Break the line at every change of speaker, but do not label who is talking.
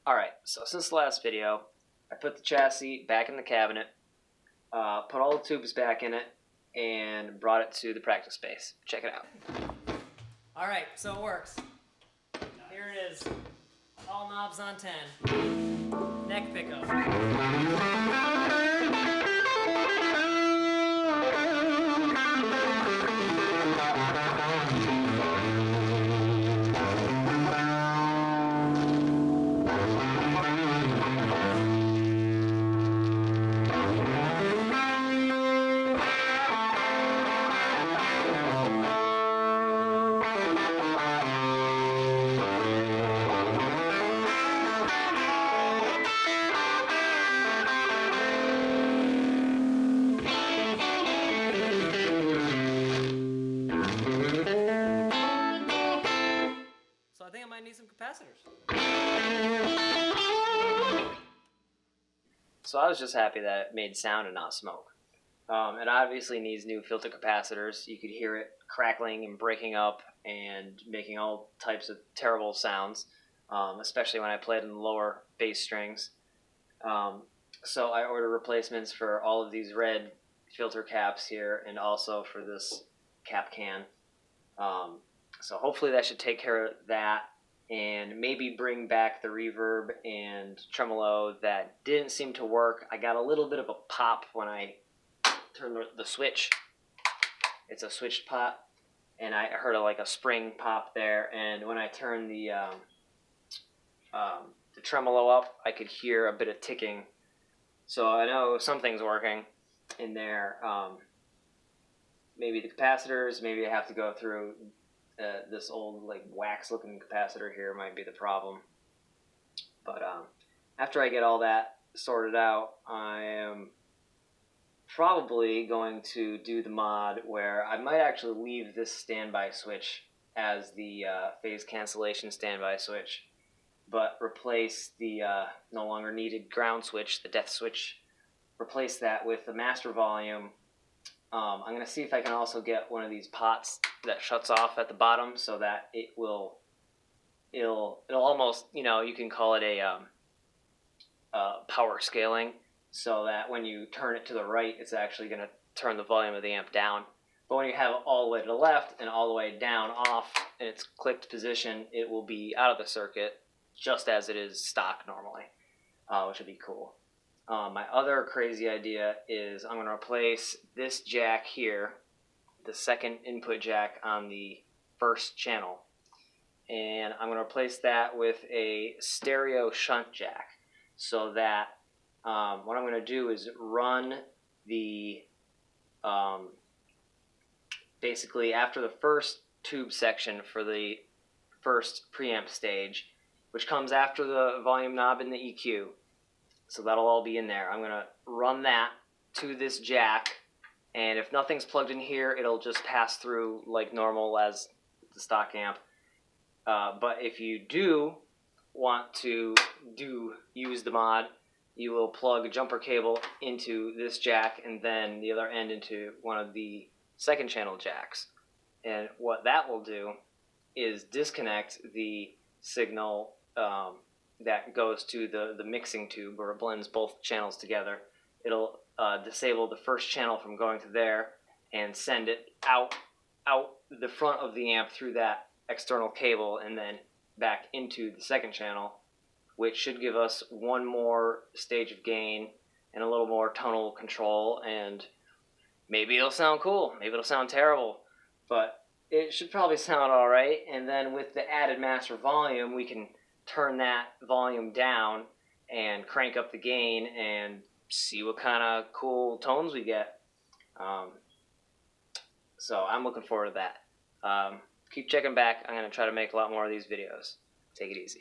Alright, so since the last video, I put the chassis back in the cabinet, put all the tubes back in it, and brought it to the practice space. Check it out. Alright, so it works. Here it is. All knobs on 10. Neck pickup. I think I might need some capacitors. So I was just happy that it made sound and not smoke. It obviously needs new filter capacitors. You could hear it crackling and breaking up and making all types of terrible sounds, especially when I played in the lower bass strings. So I ordered replacements for all of these red filter caps here and also for this cap can. So hopefully that should take care of that and maybe bring back the reverb and tremolo that didn't seem to work. I got a little bit of a pop when I turned the switch. It's a switched pop, and I heard like a spring pop there, and when I turned the tremolo up, I could hear a bit of ticking. So I know something's working in there. Maybe the capacitors, maybe I have to go through this old like wax looking capacitor here might be the problem. But after I get all that sorted out, I am probably going to do the mod where I might actually leave this standby switch as the phase cancellation standby switch, but replace the no longer needed ground switch, the death switch, replace that with the master volume. I'm going to see if I can also get one of these pots that shuts off at the bottom so that it'll almost, you can call it a power scaling, so that when you turn it to the right, it's actually going to turn the volume of the amp down. But when you have it all the way to the left and all the way down off in its clicked position, it will be out of the circuit just as it is stock normally, which would be cool. My other crazy idea is I'm going to replace this jack here, the second input jack on the first channel, and I'm going to replace that with a stereo shunt jack, so that what I'm going to do is run the, basically after the first tube section for the first preamp stage, which comes after the volume knob and the EQ. So that'll all be in there. I'm going to run that to this jack, and if nothing's plugged in here, it'll just pass through like normal as the stock amp. But if you do want to use the mod, you will plug a jumper cable into this jack and then the other end into one of the second channel jacks. And what that will do is disconnect the signal that goes to the mixing tube where it blends both channels together. It'll disable the first channel from going to there and send it out the front of the amp through that external cable and then back into the second channel, which should give us one more stage of gain and a little more tonal control, and maybe it'll sound cool, maybe it'll sound terrible, but it should probably sound alright. And then with the added master volume, we can turn that volume down and crank up the gain and see what kind of cool tones we get. So I'm looking forward to that. Keep checking back. I'm going to try to make a lot more of these videos. Take it easy.